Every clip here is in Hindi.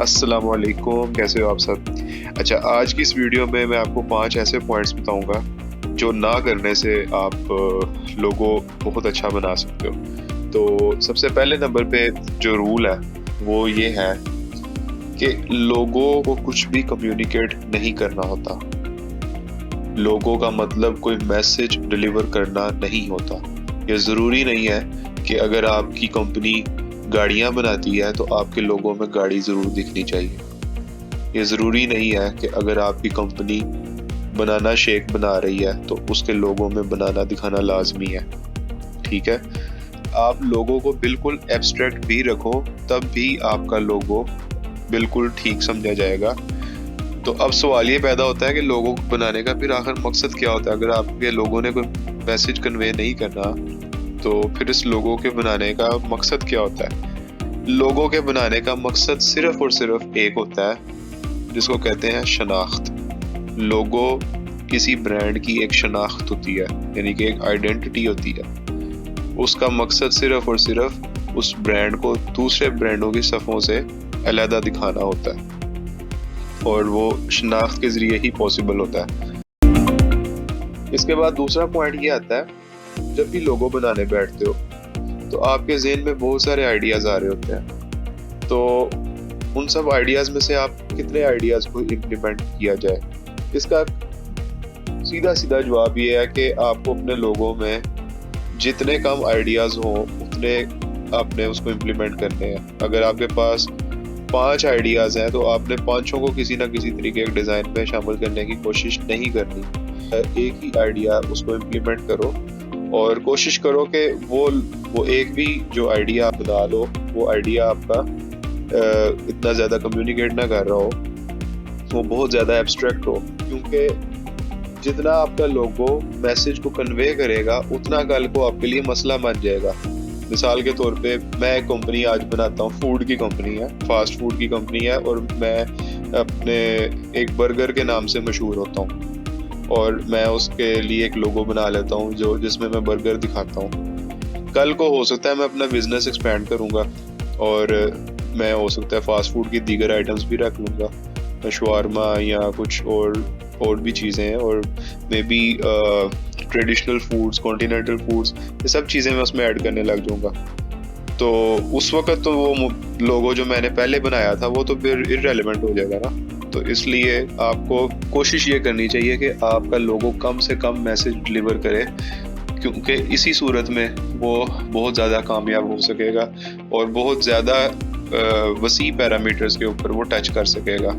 अस्सलामुअलैकुम, कैसे हो आप सब? अच्छा, आज की इस वीडियो में मैं आपको 5 ऐसे पॉइंट्स बताऊंगा जो ना करने से आप लोगो बहुत अच्छा बना सकते हो। तो सबसे पहले नंबर पे जो रूल है वो ये है कि लोगों को कुछ भी कम्युनिकेट नहीं करना होता। लोगों का मतलब कोई मैसेज डिलीवर करना नहीं होता। ये ज़रूरी नहीं है कि अगर आपकी कंपनी गाड़ियां बनाती है तो आपके लोगों में गाड़ी ज़रूर दिखनी चाहिए। ये ज़रूरी नहीं है कि अगर आपकी कंपनी बनाना शेक बना रही है तो उसके लोगों में बनाना दिखाना लाजमी है। ठीक है, आप लोगों को बिल्कुल एब्स्ट्रैक्ट भी रखो तब भी आपका लोगो बिल्कुल ठीक समझा जाएगा। तो अब सवाल ये पैदा होता है कि लोगों को बनाने का फिर आखिर मकसद क्या होता है? अगर आपके लोगों ने कोई मैसेज कन्वे नहीं करना तो फिर इस लोगों के बनाने का मकसद क्या होता है? लोगों के बनाने का मकसद सिर्फ और सिर्फ एक होता है जिसको कहते हैं शनाख्त। लोगो किसी ब्रांड की एक शनाख्त होती है, यानी कि एक आइडेंटिटी होती है। उसका मकसद सिर्फ और सिर्फ उस ब्रांड को दूसरे ब्रांडों की सफ़ों से अलहदा दिखाना होता है और वो शनाख्त के ज़रिए ही पॉसिबल होता है। इसके बाद दूसरा पॉइंट ये आता है, जब भी लोगो बनाने बैठते हो तो आपके ज़हन में बहुत सारे आइडियाज़ आ रहे होते हैं। तो उन सब आइडियाज़ में से आप कितने आइडियाज़ को इम्प्लीमेंट किया जाए, इसका सीधा सीधा जवाब ये है कि आपको अपने लोगों में जितने कम आइडियाज़ हों उतने आपने उसको इम्प्लीमेंट करने हैं। अगर आपके पास 5 आइडियाज़ हैं तो आपने पांचों को किसी ना किसी तरीके के डिज़ाइन में शामिल करने की कोशिश नहीं करनी। एक ही आइडिया उसको इम्प्लीमेंट करो और कोशिश करो कि वो एक भी जो आइडिया आप बना लो वो आइडिया आपका इतना ज़्यादा कम्युनिकेट ना कर रहा हो, वो बहुत ज़्यादा एब्स्ट्रैक्ट हो, क्योंकि जितना आपका लोगो मैसेज को कन्वे करेगा उतना कल को आपके लिए मसला बन जाएगा। मिसाल के तौर पे मैं एक कंपनी आज बनाता हूँ, फूड की कंपनी है, फास्ट फूड की कंपनी है, और मैं अपने एक बर्गर के नाम से मशहूर होता हूँ और मैं उसके लिए एक लोगो बना लेता हूँ जो जिसमें मैं बर्गर दिखाता हूँ। कल को हो सकता है मैं अपना बिजनेस एक्सपेंड करूँगा और मैं हो सकता है फास्ट फूड की दीगर आइटम्स भी रख लूँगा, शवारमा या कुछ और भी चीज़ें हैं, और may be traditional foods, continental foods, ये सब चीज़ें मैं उसमें ऐड करने लग जाऊँगा। तो उस वक्त तो वो लोगो जो मैंने पहले बनाया था वो तो फिर इररेलेवेंट हो जाएगा ना। तो इसलिए आपको कोशिश ये करनी चाहिए कि आपका लोगो कम से कम मैसेज डिलीवर करे, क्योंकि इसी सूरत में वो बहुत ज़्यादा कामयाब हो सकेगा और बहुत ज़्यादा वसी पैरामीटर्स के ऊपर वो टच कर सकेगा,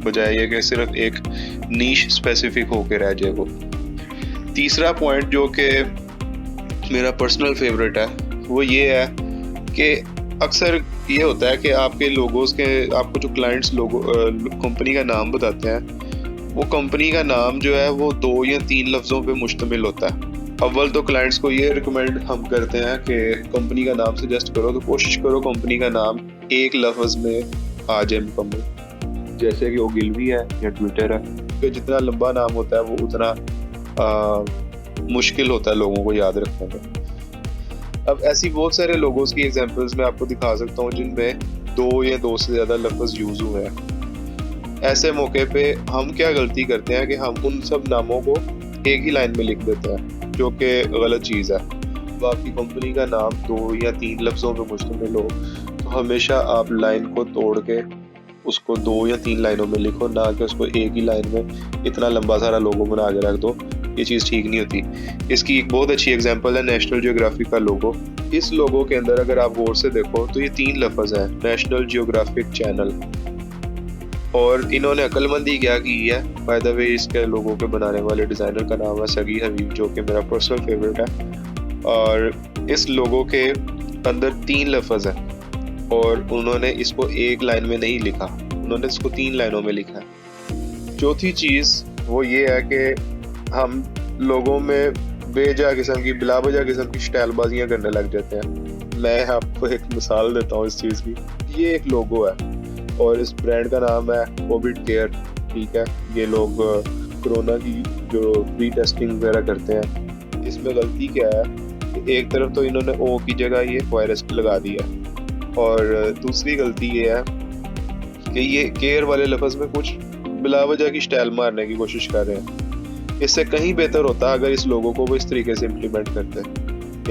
बजाय ये कि सिर्फ एक नीश स्पेसिफिक होके रह जाए वो। तीसरा पॉइंट जो कि मेरा पर्सनल फेवरेट है वो ये है कि अक्सर ये होता है कि आपके लोगोस के आपको जो क्लाइंट्स लोगो कंपनी का नाम बताते हैं, वो कंपनी का नाम जो है वो 2 या 3 लफ्ज़ों पे मुश्तमिल होता है। अव्वल तो क्लाइंट्स को ये रिकमेंड हम करते हैं कि कंपनी का नाम सजेस्ट करो तो कोशिश करो कंपनी का नाम एक लफ्ज़ में आ जाए मुकम्मल, जैसे कि ओगिलवी है या ट्विटर है, क्योंकि जितना लंबा नाम होता है वो उतना मुश्किल होता है लोगों को याद रखने में। अब ऐसी बहुत सारे लोगों की एग्जांपल्स मैं आपको दिखा सकता हूँ जिनमें 2 या 2 से ज़्यादा लफ्ज़ यूज़ हुए हैं। ऐसे मौके पे हम क्या गलती करते हैं कि हम उन सब नामों को एक ही लाइन में लिख देते हैं, जो कि गलत चीज़ है। तो आपकी कंपनी का नाम 2 या 3 लफ्ज़ों पे मुश्तमिल हो तो हमेशा आप लाइन को तोड़ के उसको 2 या 3 लाइनों में लिखो, ना कि उसको एक ही लाइन में इतना लंबा सारा लोगो बना के रख दो। ये चीज़ ठीक नहीं होती। इसकी एक बहुत अच्छी एग्जांपल है नेशनल जियोग्राफिक का लोगो। इस लोगो के अंदर अगर आप गौर से देखो तो ये 3 लफ्ज़ हैं, नेशनल जियोग्राफिक चैनल। और इन्होंने अक्लमंदी क्या की है, बाय द वे इसके लोगो के बनाने वाले डिज़ाइनर का नाम है सगी हबीब, जो कि मेरा पर्सनल फेवरेट है। और इस लोगो के अंदर 3 लफ्ज़ हैं और उन्होंने इसको एक लाइन में नहीं लिखा, उन्होंने इसको 3 लाइनों में लिखा है। चौथी चीज़ वो ये है कि हम लोगों में बेजा किस्म की, बिलावजा किस्म की स्टाइलबाजियाँ करने लग जाते हैं। मैं आपको एक मिसाल देता हूँ इस चीज़ की। ये एक लोगो है और इस ब्रांड का नाम है कोविड केयर, ठीक है। ये लोग कोरोना की जो प्री टेस्टिंग वगैरह करते हैं। इसमें गलती क्या है कि एक तरफ तो इन्होंने ओ की जगह ये वायरस लगा दिया, और दूसरी गलती ये है कि ये केयर वाले लफ्ज़ में कुछ बिलावजह की स्टाइल मारने की कोशिश कर रहे हैं। इससे कहीं बेहतर होता अगर इस लोगों को वो इस तरीके से इम्प्लीमेंट करते,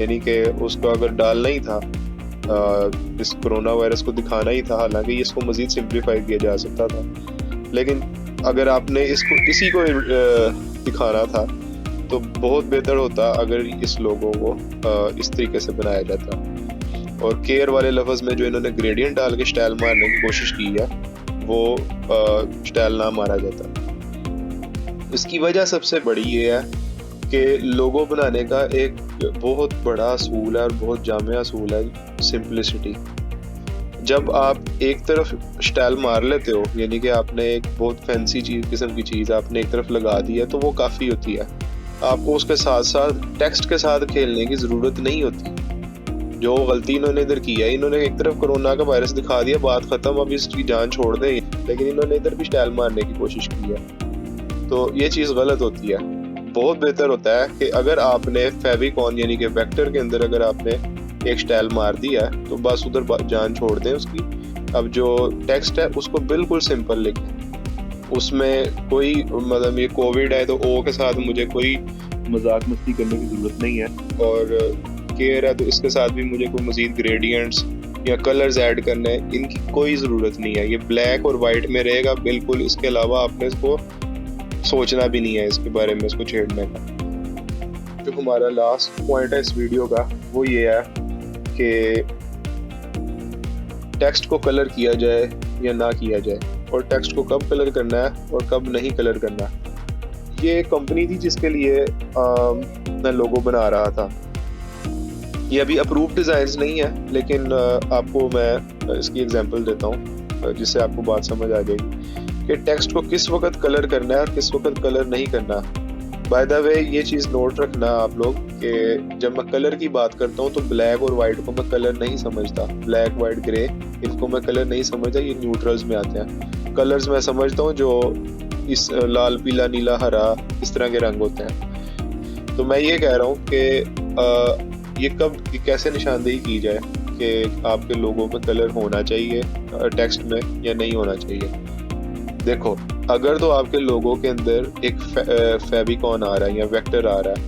यानी कि उसको अगर डालना ही था, इस कोरोना वायरस को दिखाना ही था, हालांकि इसको मज़ीद सिंप्लीफाई किया जा सकता था, लेकिन अगर आपने इसको इसी को दिखाना था तो बहुत बेहतर होता अगर इस लोगों को इस तरीके से बनाया जाता। और केयर वाले लफ्ज़ में जो इन्होंने ग्रेडियंट डाल के स्टाइल मारने की कोशिश की है वो स्टाइल ना मारा जाता। इसकी वजह सबसे बड़ी ये है कि लोगो बनाने का एक बहुत बड़ा असूल है और बहुत जामिया असूल है सिंपलिसिटी। जब आप एक तरफ स्टाइल मार लेते हो, यानी कि आपने एक बहुत फैंसी किस्म की चीज़ आपने एक तरफ लगा दी है, तो वो काफ़ी होती है। आपको उसके साथ साथ टेक्स्ट के साथ खेलने की ज़रूरत नहीं होती। जो गलती इन्होंने इधर की है, इन्होंने एक तरफ कोरोना का वायरस दिखा दिया, बात ख़त्म, अब इसकी जान छोड़ दें, लेकिन इन्होंने इधर भी स्टाइल मारने की कोशिश की है, तो ये चीज़ गलत होती है। बहुत बेहतर होता है कि अगर आपने फेविकॉन यानी कि वेक्टर के अंदर अगर आपने एक स्टाइल मार दिया है तो बस उधर जान छोड़ दें उसकी। अब जो टेक्स्ट है उसको बिल्कुल सिंपल लिखें, उसमें कोई मतलब ये कोविड है तो ओ के साथ मुझे कोई मजाक मस्ती करने की ज़रूरत नहीं है, और केयर है तो इसके साथ भी मुझे कोई मज़ीद ग्रेडियंट्स या कलर्स ऐड करने इनकी कोई ज़रूरत नहीं है। ये ब्लैक और वाइट में रहेगा बिल्कुल, इसके अलावा आपने इसको सोचना भी नहीं है इसके बारे में, इसको छेड़ने का। जो हमारा लास्ट पॉइंट है इस वीडियो का वो ये है कि टेक्स्ट को कलर किया जाए या ना किया जाए, और टेक्स्ट को कब कलर करना है और कब नहीं कलर करना। ये एक कंपनी थी जिसके लिए मैं लोगो बना रहा था। ये अभी अप्रूव्ड डिज़ाइंस नहीं है, लेकिन आपको मैं इसकी एग्जांपल देता हूँ जिससे आपको बात समझ आ जाएगी कि टेक्स्ट को किस वक्त कलर करना है और किस वक्त कलर नहीं करना। बाय द वे ये चीज़ नोट रखना आप लोग कि जब मैं कलर की बात करता हूँ तो ब्लैक और वाइट को मैं कलर नहीं समझता, ब्लैक वाइट ग्रे इनको मैं कलर नहीं समझता, ये न्यूट्रल्स में आते हैं। कलर्स मैं समझता हूँ जो इस लाल पीला नीला हरा इस तरह के रंग होते हैं। तो मैं ये कह रहा हूँ कि ये कब कैसे निशानदेही की जाए कि आपके लोगों में कलर होना चाहिए टेक्स्ट में या नहीं होना चाहिए। देखो, अगर तो आपके लोगो के अंदर एक फेविकॉन आ रहा है या वेक्टर आ रहा है,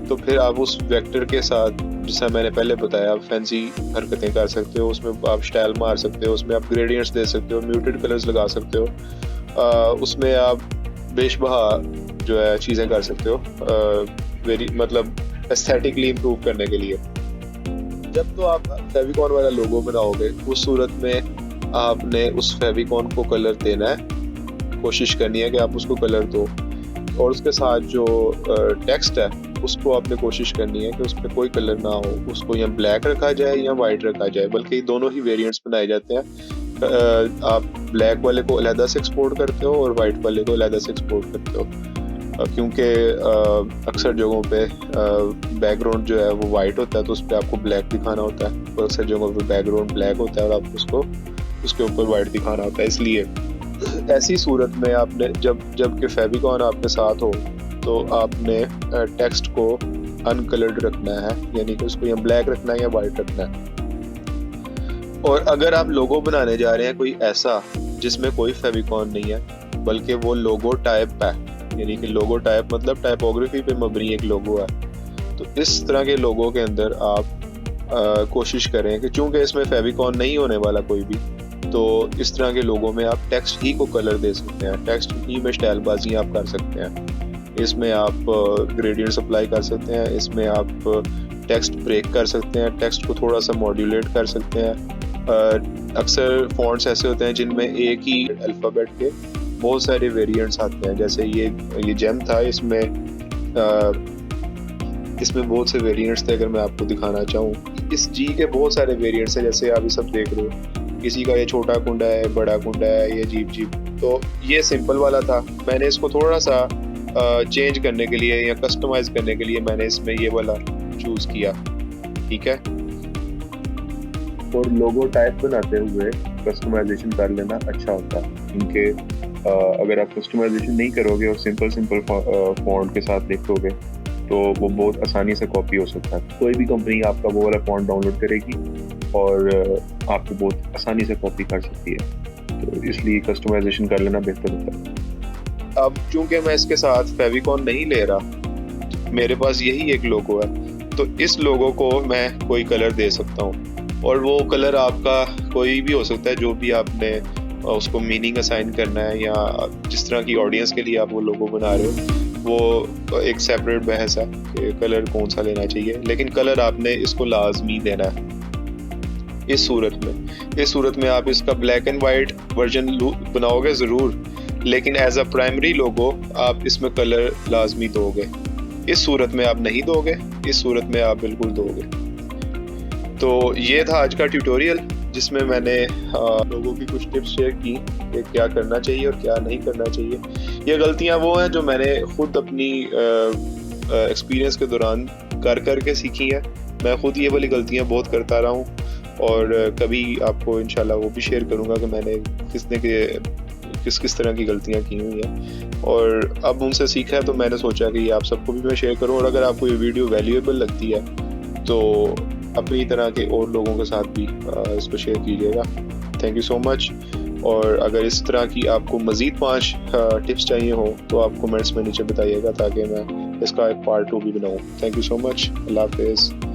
तो फिर आप उस वेक्टर के साथ, जैसा मैंने पहले बताया, आप फैंसी हरकतें कर सकते हो, उसमें आप स्टाइल मार सकते हो, उसमें आप ग्रेडियंट्स दे सकते हो, म्यूटेड कलर्स लगा सकते हो, उसमें आप बेशबहा जो है चीज़ें कर सकते हो मतलब एस्थेटिकली इम्प्रूव करने के लिए। जब तो आप फेविकॉन वाला लोगो बनाओगे उस सूरत में आपने उस फेविकॉन को कलर देना है, कोशिश करनी है कि आप उसको कलर दो, और उसके साथ जो टेक्स्ट है उसको आपने कोशिश करनी है कि उस पर कोई कलर ना हो, उसको या ब्लैक रखा जाए या वाइट रखा जाए, बल्कि दोनों ही वेरिएंट्स बनाए जाते हैं। आप ब्लैक वाले को अलहदा से एक्सपोर्ट करते हो और वाइट वाले को अलहदा से एक्सपोर्ट करते हो, क्योंकि अक्सर जगहों पे बैकग्राउंड जो है वो वाइट होता है तो उस पर आपको ब्लैक दिखाना होता है, और अक्सर जगहों पे बैकग्राउंड ब्लैक होता है और आपको उसको उसके ऊपर वाइट दिखाना होता है। इसलिए ऐसी सूरत में आपने जब के फेविकॉन आपके साथ हो तो आपने टेक्स्ट को अनकलर्ड रखना है, यानी कि उसको या ब्लैक रखना है या वाइट रखना है। और अगर आप लोगो बनाने जा रहे हैं कोई ऐसा जिसमें कोई फेविकॉन नहीं है बल्कि वो लोगो टाइप है, यानी कि लोगो टाइप मतलब टाइपोग्राफी पे मबनी एक लोगो है, तो इस तरह के लोगो के अंदर आप कोशिश करें कि चूंकि इसमें फेविकॉन नहीं होने वाला कोई भी, तो इस तरह के लोगों में आप टेक्स्ट ही को कलर दे सकते हैं, टेक्स्ट ही में स्टाइलबाजी आप कर सकते हैं, इसमें आप ग्रेडियंट्स अप्लाई कर सकते हैं, इसमें आप टेक्स्ट ब्रेक कर सकते हैं, टेक्स्ट को थोड़ा सा मॉड्यूलेट कर सकते हैं। अक्सर फॉन्ट्स ऐसे होते हैं जिनमें एक ही अल्फ़ाबेट के बहुत सारे वेरिएंट्स आते हैं, जैसे ये जेम था, इसमें बहुत से वेरिएंट्स थे। अगर मैं आपको दिखाना चाहूँ, इस जी के बहुत सारे वेरिएंट्स हैं, जैसे आप ये सब देख रहे हो, किसी का ये छोटा कुंडा है, बड़ा कुंडा है, ये जीप। तो ये सिंपल वाला था, मैंने इसको थोड़ा सा चेंज करने के लिए या कस्टमाइज करने के लिए मैंने इसमें ये वाला चूज किया, ठीक है। और लोगो टाइप बनाते हुए कस्टमाइजेशन कर लेना अच्छा होता है, क्योंकि अगर आप कस्टमाइजेशन नहीं करोगे और सिंपल फॉन्ट के साथ लिखोगे तो वो बहुत आसानी से कॉपी हो सकता है। कोई भी कंपनी आपका वो वाला फॉन्ट डाउनलोड करेगी और आपको बहुत आसानी से कॉपी कर सकती है। तो इसलिए कस्टमाइजेशन कर लेना बेहतर होता है। अब चूंकि मैं इसके साथ फेविकॉन नहीं ले रहा, मेरे पास यही एक लोगो है, तो इस लोगो को मैं कोई कलर दे सकता हूँ, और वो कलर आपका कोई भी हो सकता है, जो भी आपने उसको मीनिंग असाइन करना है, या जिस तरह की ऑडियंस के लिए आप वो लोगो बना रहे हो, वो एक सेपरेट बहस है कि कलर कौन सा लेना चाहिए, लेकिन कलर आपने इसको लाजमी देना है। इस सूरत में आप इसका ब्लैक एंड वाइट वर्जन बनाओगे ज़रूर, लेकिन एज अ प्राइमरी लोगो आप इसमें कलर लाजमी दोगे। इस सूरत में आप नहीं दोगे, इस सूरत में आप बिल्कुल दोगे। तो ये था आज का ट्यूटोरियल, जिसमें मैंने लोगों की कुछ टिप्स शेयर की कि क्या करना चाहिए और क्या नहीं करना चाहिए। ये गलतियां वो हैं जो मैंने खुद अपनी एक्सपीरियंस के दौरान कर के सीखी हैं। मैं खुद ये वाली गलतियां बहुत करता रहा हूँ, और कभी आपको इंशाल्लाह वो भी शेयर करूँगा कि मैंने किस तरह की गलतियां की हुई हैं, और अब उनसे सीखा है। तो मैंने सोचा कि ये आप सबको भी मैं शेयर करूँ, और अगर आपको ये वीडियो वैल्यूएबल लगती है तो अपनी तरह के और लोगों के साथ भी इसको शेयर कीजिएगा। Thank you so much. और अगर इस तरह की आपको मज़ीद 5 टिप्स चाहिए हो तो आप कमेंट्स में नीचे बताइएगा, ताकि मैं इसका एक पार्ट 2 भी बनाऊँ। Thank you so much. अल्लाह हाफ़िज़।